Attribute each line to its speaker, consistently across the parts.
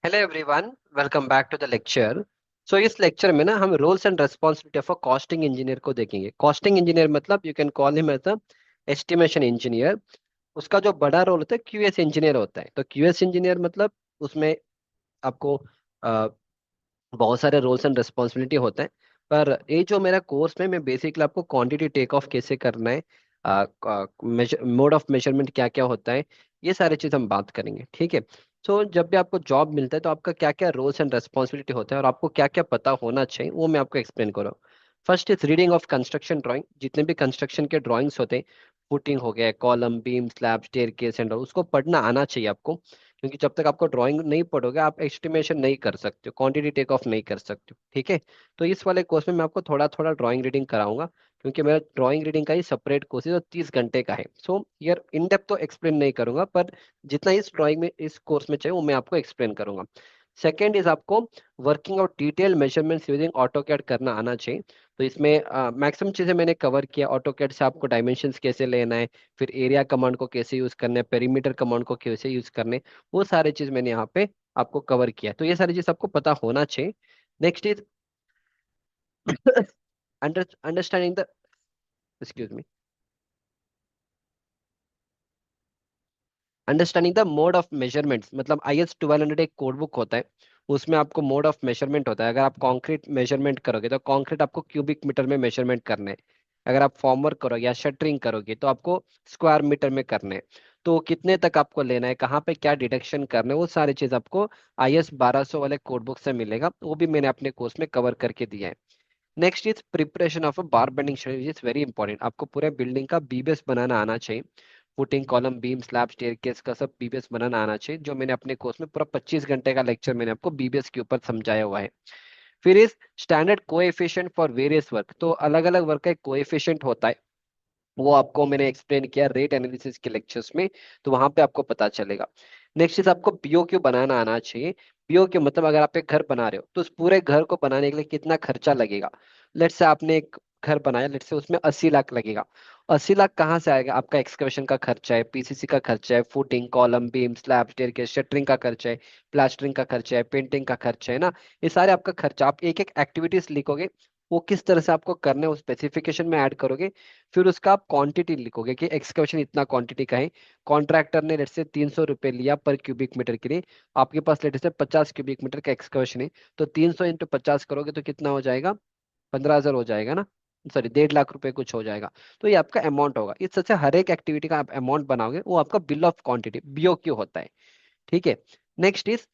Speaker 1: Hello everyone, welcome back to the lecture. इस lecture में ना हम roles and responsibility of a costing engineer को देखेंगे। कॉस्टिंग इंजीनियर मतलब you can call him as a estimation engineer. उसका जो बड़ा रोल होता है क्यूएस इंजीनियर होता है। तो क्यूएस इंजीनियर मतलब उसमें आपको अ, बहुत सारे रोल्स एंड रेस्पॉन्सिबिलिटी होते हैं। पर ये जो मेरा कोर्स में मैं बेसिकली आपको क्वांटिटी टेक ऑफ कैसे करना है, मोड ऑफ मेजरमेंट क्या क्या होता है, ये सारी चीज हम बात करेंगे। ठीक है। जब भी आपको जॉब मिलता है तो आपका क्या क्या रोल्स एंड रेस्पॉन्सिबिलिटी होता है और आपको क्या क्या पता होना चाहिए वो मैं आपको एक्सप्लेन करूँ। First is reading of construction drawing. जितने भी कंस्ट्रक्शन के ड्राइंग्स होते हैं, फुटिंग हो गया, column, beam, slab, staircase and उसको पढ़ना आना चाहिए आपको। क्योंकि जब तक आपको ड्राइंग नहीं पढ़ोगे आप एस्टिमेशन नहीं कर सकते हो, क्वांटिटी टेक ऑफ नहीं कर सकते हो। ठीक है। तो इस वाले कोर्स में मैं आपको थोड़ा थोड़ा ड्राइंग रीडिंग कराऊंगा, क्योंकि मेरा ड्राइंग रीडिंग का ही सेपरेट कोर्स है जो 30 घंटे का है। यार इन डेप्थ तो एक्सप्लेन नहीं करूंगा, पर जितना इस ड्राइंग में इस कोर्स में चाहिए वो मैं आपको एक्सप्लेन करूंगा। सेकेंड इज आपको working out detail measurements using AutoCAD करना आना चाहिए। तो इसमें मैक्सिमम चीजें मैंने कवर किया। ऑटोकैड से आपको डायमेंशंस कैसे लेना है, फिर एरिया कमांड को कैसे यूज करना है, पेरीमीटर कमांड को कैसे यूज करना है, वो सारे चीज मैंने यहाँ पे आपको कवर किया। तो ये सारी चीज आपको पता होना चाहिए। Next is understanding the, excuse me, understanding the mode of measurements. मतलब IS 1200 एक कोड बुक होता है, उसमें आपको मोड ऑफ मेजरमेंट होता है। अगर आप कंक्रीट मेजरमेंट करोगे तो कंक्रीट आपको क्यूबिक मीटर में मेजरमेंट करना है। अगर आप फॉर्मर करोगे या शटरिंग करोगे तो आपको स्क्वायर मीटर में करना है। तो कितने तक आपको लेना है, कहाँ पे क्या डिडक्शन करना है, वो सारी चीज आपको IS 1200 वाले कोड बुक से मिलेगा। वो भी मैंने अपने कोर्स में कवर करके दिया है। Next is preparation of a bar bending schedule, is very important. आपको पूरे बिल्डिंग का बीबीएस बनाना आना चाहिए। Footing, column, beam, slab, staircase का सब बीबीएस बनाना आना चाहिए, जो मैंने अपने कोर्स में पूरा 25 घंटे का लेक्चर मैंने आपको बीबीएस के ऊपर समझाया हुआ है। फिर is standard coefficient for various work. तो अलग अलग वर्क का एक कोएफिशिएंट होता है, वो आपको मैंने एक्सप्लेन किया रेट एनालिसिस के लेक्चर्स में, तो वहां पे आपको पता चलेगा। नेक्स्ट इज आपको बीओक्यू बनाना आना चाहिए। बीओक्यू मतलब अगर आप एक घर बना रहे हो तो उस पूरे घर को बनाने के लिए कितना खर्चा लगेगा। लेट्स से आपने एक घर बनाया, लेट्स से उसमें 80 लाख लगेगा। 80 लाख कहाँ से आएगा? आपका एक्सकवेशन का खर्चा है, पीसीसी का खर्चा है, footing, column, beam, slab, staircase, shuttering का खर्चा है, प्लास्टरिंग का खर्चा है, पेंटिंग का खर्चा है ना। ये सारे आपका खर्चा, आप एक एक एक्टिविटीज लिखोगे, वो किस तरह से आपको करना है वो स्पेसिफिकेशन में ऐड करोगे। फिर उसका आप क्वांटिटी लिखोगे कि एक्सकवेशन इतना क्वांटिटी का है। कॉन्ट्रैक्टर ने लेट से 300 रुपये लिया पर क्यूबिक मीटर के लिए, आपके पास लेट से 50 क्यूबिक मीटर का एक्सकवेशन है। तो 300 × 50 करोगे तो कितना हो जाएगा? 15,000 हो जाएगा ना। सॉरी, 1.5 लाख रुपए कुछ हो जाएगा। तो ये आपका अमाउंट होगा। इस तरह से हर एक एक्टिविटी का आप अमाउंट बनाओगे, वो आपका बिल ऑफ क्वांटिटी BOQ होता है। ठीक है। Next is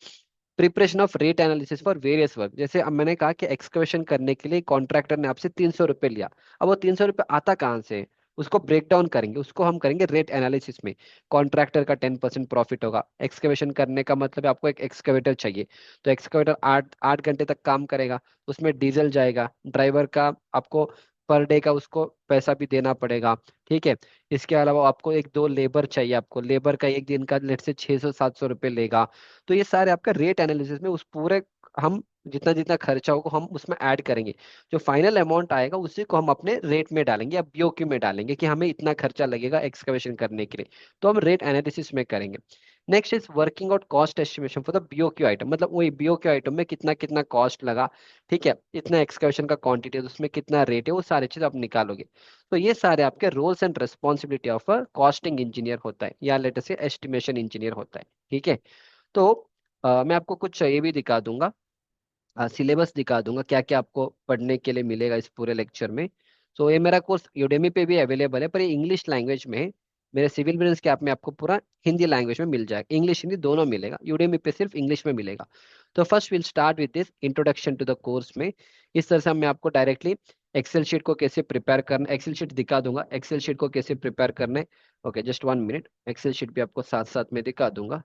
Speaker 1: preparation of rate analysis for various work. जैसे अब मैंने कहा कि एक्सकवेशन करने के लिए कॉन्ट्रैक्टर ने आपसे 300 रुपये लिया। अब वो 300 रुपये आता कहाँ से है? उसको ब्रेक डाउन करेंगे, उसको हम करेंगे रेट एनालिसिस में। कॉन्ट्रैक्टर का 10% प्रॉफिट होगा। एक्सकवेशन करने का मतलब है आपको एक एक्सकवेटर चाहिए, तो एक्सकवेटर 8 8 घंटे तक काम करेगा, उसमें डीजल जाएगा, ड्राइवर का आपको पर डे का उसको पैसा भी देना पड़ेगा। ठीक है। इसके अलावा आपको एक दो लेबर चाहिए, आपको लेबर का एक दिन का लेट से 600 700 रुपये लेगा। तो ये सारे आपका रेट एनालिसिस में उस पूरे, हम जितना जितना खर्चा होगा हम उसमें ऐड करेंगे। जो फाइनल अमाउंट आएगा उसी को हम अपने रेट में डालेंगे या बीओक्यू में डालेंगे कि हमें इतना खर्चा लगेगा एक्सकवेशन करने के लिए। तो हम रेट एनालिसिस में करेंगे। Next is working out cost estimation for the BOQ item. मतलब वही बीओक्यू आइटम में कितना कितना कॉस्ट लगा, ठीक है, इतना एक्सकवेशन का क्वांटिटी है, तो उसमें कितना रेट है, वो सारी चीज आप निकालोगे। तो ये सारे आपके roles and responsibility of a costing engineer होता है, या लेट अस से एस्टिमेशन इंजीनियर होता है। ठीक है। तो मैं आपको कुछ ये भी दिखा दूंगा, सिलेबस दिखा दूंगा क्या क्या आपको पढ़ने के लिए मिलेगा इस पूरे लेक्चर में। ये मेरा कोर्स यूडेमी पे भी अवेलेबल है, पर ये इंग्लिश लैंग्वेज में है। मेरे सिविल बिजनेस के ऐप में आपको पूरा हिंदी लैंग्वेज में मिल जाएगा, इंग्लिश हिंदी दोनों मिलेगा। यूडेमी पे सिर्फ इंग्लिश में मिलेगा। तो first will start with this introduction to the course में। इस तरह से मैं आपको डायरेक्टली एक्सेल शीट को कैसे प्रिपेयर करना, एक्सेल शीट दिखा दूंगा, एक्सेल शीट को कैसे प्रिपेयर करना है। Okay, just 1 minute, Excel sheet भी आपको साथ साथ में दिखा दूंगा।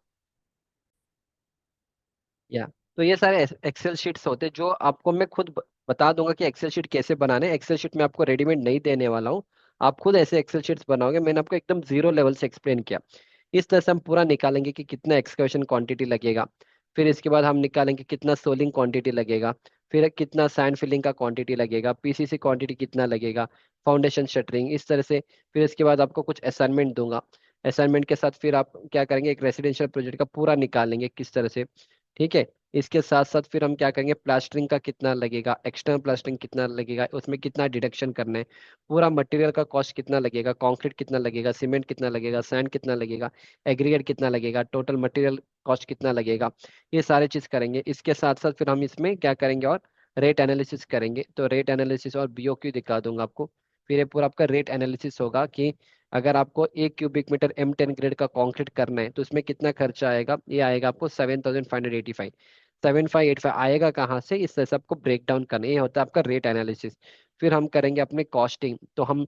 Speaker 1: या तो ये सारे एक्सेल शीट्स होते हैं जो आपको मैं खुद बता दूंगा कि एक्सेल शीट कैसे बनाने हैं। एक्सेल शीट में आपको रेडीमेड नहीं देने वाला हूँ, आप खुद ऐसे एक्सेल शीट्स बनाओगे। मैंने आपको एकदम जीरो लेवल से एक्सप्लेन किया। इस तरह से हम पूरा निकालेंगे कि कितना एक्सकवेशन क्वांटिटी लगेगा। फिर इसके बाद हम निकालेंगे कितना सोलिंग क्वांटिटी लगेगा, फिर कितना सैंड फिलिंग का क्वांटिटी लगेगा, पीसीसी क्वांटिटी कितना लगेगा, फाउंडेशन शटरिंग, इस तरह से। फिर इसके बाद आपको कुछ असाइनमेंट दूंगा। असाइनमेंट के साथ फिर आप क्या करेंगे, एक रेसिडेंशियल प्रोजेक्ट का पूरा निकालेंगे किस तरह से। ठीक है। इसके साथ साथ फिर हम क्या करेंगे, प्लास्टरिंग का कितना लगेगा, एक्सटर्नल प्लास्टरिंग कितना लगेगा, उसमें कितना डिडक्शन करना है, पूरा मटेरियल का कॉस्ट कितना लगेगा, कंक्रीट कितना लगेगा, सीमेंट कितना लगेगा, सैंड कितना लगेगा, एग्रीगेट कितना लगेगा, टोटल मटेरियल कॉस्ट कितना लगेगा, ये सारे चीज करेंगे। इसके साथ साथ फिर हम इसमें क्या करेंगे, और रेट एनालिसिस करेंगे। तो रेट एनालिसिस और बीओक्यू दिखा दूंगा आपको। फिर ये पूरा आपका रेट एनालिसिस होगा कि अगर आपको 1 क्यूबिक मीटर M10 ग्रेड का कंक्रीट करना है तो उसमें कितना खर्चा आएगा। ये आएगा आपको 7,585। 7,585 आएगा कहाँ से, इस सबको ब्रेक डाउन करना, ये होता है आपका रेट एनालिसिस। फिर हम करेंगे अपने कॉस्टिंग। तो हम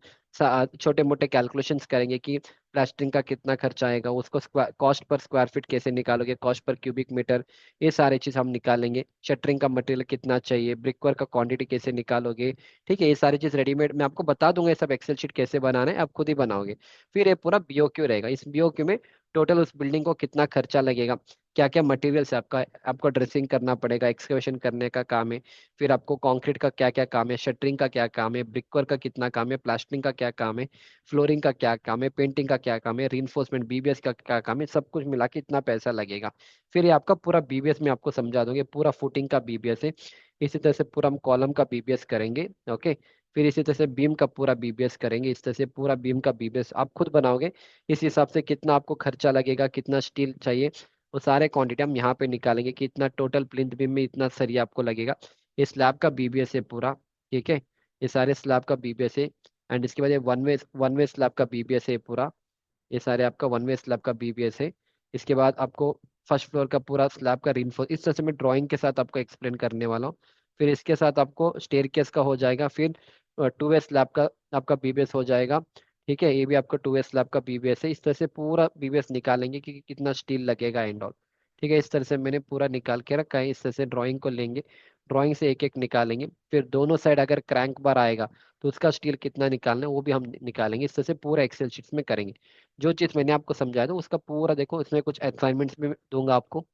Speaker 1: छोटे मोटे कैलकुलेशंस करेंगे कि प्लास्टरिंग का कितना खर्चा आएगा, उसको कॉस्ट पर स्क्वायर फीट कैसे निकालोगे, कॉस्ट पर क्यूबिक मीटर, ये सारे चीज हम निकालेंगे। शटरिंग का मटेरियल कितना चाहिए, ब्रिक वर्क का क्वांटिटी कैसे निकालोगे। ठीक है, ये सारी चीज रेडीमेड मैं आपको बता दूंगा, ये सब एक्सेल शीट कैसे बनाना है आप खुद ही बनाओगे। फिर ये पूरा बीओक्यू रहेगा। इस बीओक्यू में टोटल उस बिल्डिंग को कितना खर्चा लगेगा, क्या क्या मटेरियल्स है आपका, आपको ड्रेसिंग करना पड़ेगा, एक्सकेवेशन करने का काम है, फिर आपको कंक्रीट का क्या क्या काम है, शटरिंग का क्या काम है, ब्रिकवर्क का कितना काम है, प्लास्टरिंग का क्या काम है, फ्लोरिंग का क्या काम है, पेंटिंग का क्या काम है, रीइंफोर्समेंट बीबीएस का क्या काम है, सब कुछ मिला के इतना पैसा लगेगा। फिर ये आपका पूरा बीबीएस में आपको समझा दूंगे, पूरा फुटिंग का बीबीएस है। इसी तरह से पूरा हम कॉलम का बीबीएस करेंगे। ओके। फिर इसी तरह से बीम का पूरा बीबीएस करेंगे। इस तरह से पूरा बीम का बीबीएस आप खुद बनाओगे। इस हिसाब से कितना आपको खर्चा लगेगा, कितना स्टील चाहिए, वो सारे क्वांटिटी हम यहाँ पे निकालेंगे कि इतना टोटल प्लिंथ बीम में इतना सरिया आपको लगेगा। ये स्लैब का बीबीएस है पूरा। ठीक है, ये सारे स्लैब का बीबीएस है। एंड इसके बाद ये वन वे स्लैब का बीबीएस है पूरा। ये सारे आपका वन वे स्लैब का बीबीएस है। इसके बाद आपको फर्स्ट फ्लोर का पूरा स्लैब का रीइंफोर्स, इस तरह से मैं ड्राइंग के साथ आपको एक्सप्लेन करने वाला हूँ। फिर इसके साथ आपको स्टेयरकेस का हो जाएगा। फिर 2 वे स्लैब का आपका बीबीएस हो जाएगा। ठीक है, ये भी आपका 2 वे स्लैब का बीबीएस है। इस तरह से पूरा बीबीएस निकालेंगे कि कितना स्टील लगेगा एंड ऑल। ठीक है, इस तरह से मैंने पूरा निकाल के रखा है। इस तरह से ड्राइंग को लेंगे, ड्राइंग से एक एक निकालेंगे। फिर दोनों साइड अगर क्रैंक बार आएगा तो उसका स्टील कितना निकालना है वो भी हम निकालेंगे। इस तरह से पूरा एक्सेल शीट्स में करेंगे। जो चीज मैंने आपको समझाया था उसका पूरा देखो, इसमें कुछ असाइनमेंट्स भी दूंगा आपको।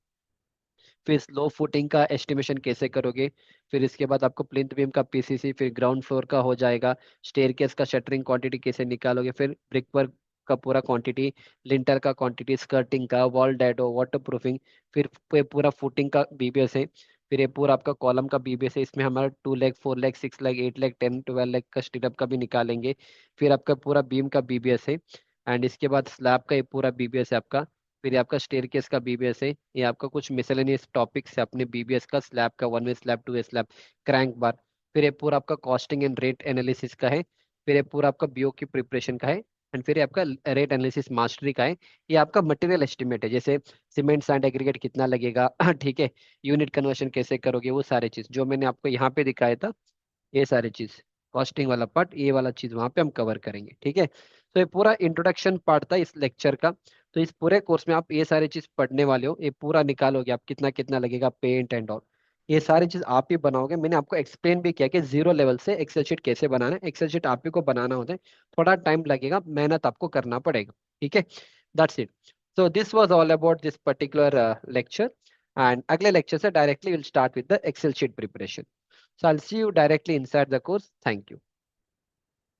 Speaker 1: फिर स्लो फुटिंग का एस्टिमेशन कैसे करोगे। फिर इसके बाद आपको प्लिंथ बीम का पीसीसी, फिर ग्राउंड फ्लोर का हो जाएगा। स्टेयरकेस का शटरिंग क्वांटिटी कैसे निकालोगे, फिर ब्रिकवर्क का पूरा क्वांटिटी, लिंटर का क्वांटिटी, स्कर्टिंग का, वॉल डैडो, वाटर प्रूफिंग। फिर पूरा फुटिंग का बीबीएस है। फिर ये पूरा आपका कॉलम का बीबीएस है। इसमें हमारा 2 leg, 4 leg, 6 leg, 8 leg, 10, 12 leg का स्टीलअप का भी निकालेंगे। फिर आपका पूरा बीम का बीबीएस है। एंड इसके बाद स्लैब का ये पूरा बीबीएस है आपका। फिर ये आपका स्टेयरकेस का बीबीएस है। ये आपका कुछ मिसेलेनियस टॉपिक्स है अपने बीबीएस का, स्लैब का, one way slab, 2 way slab, crank bar. फिर ये पूरा आपका कॉस्टिंग एंड रेट एनालिसिस का है। फिर ये पूरा आपका बीओ की प्रिपरेशन का है। एंड फिर ये आपका रेट एनालिसिस मास्टरी का है। ये आपका मटेरियल एस्टिमेट है, जैसे सीमेंट सैंड एग्रीगेट कितना लगेगा ठीक है, यूनिट कन्वर्शन कैसे करोगे, वो सारे चीज जो मैंने आपको यहाँ पे दिखाया था, ये सारी चीज, कॉस्टिंग वाला पार्ट, ये वाला चीज वहां पे हम कवर करेंगे। ठीक है, तो ये पूरा इंट्रोडक्शन पार्ट था इस लेक्चर का। तो इस पूरे कोर्स में आप ये सारी चीज पढ़ने वाले हो, ये पूरा निकालोगे आप कितना कितना लगेगा, पेंट एंड ऑल, ये सारी चीज आप ही बनाओगे। मैंने आपको एक्सप्लेन भी किया कि जीरो लेवल से एक्सेल शीट कैसे बनाना है। एक्सेल शीट आप ही को बनाना होता है, थोड़ा टाइम लगेगा, मेहनत आपको करना पड़ेगा। ठीक है, that's it. So this was all about this particular lecture. And अगले लेक्चर से directly will start with the Excel sheet preparation. So I'll see you directly inside the course. Thank you.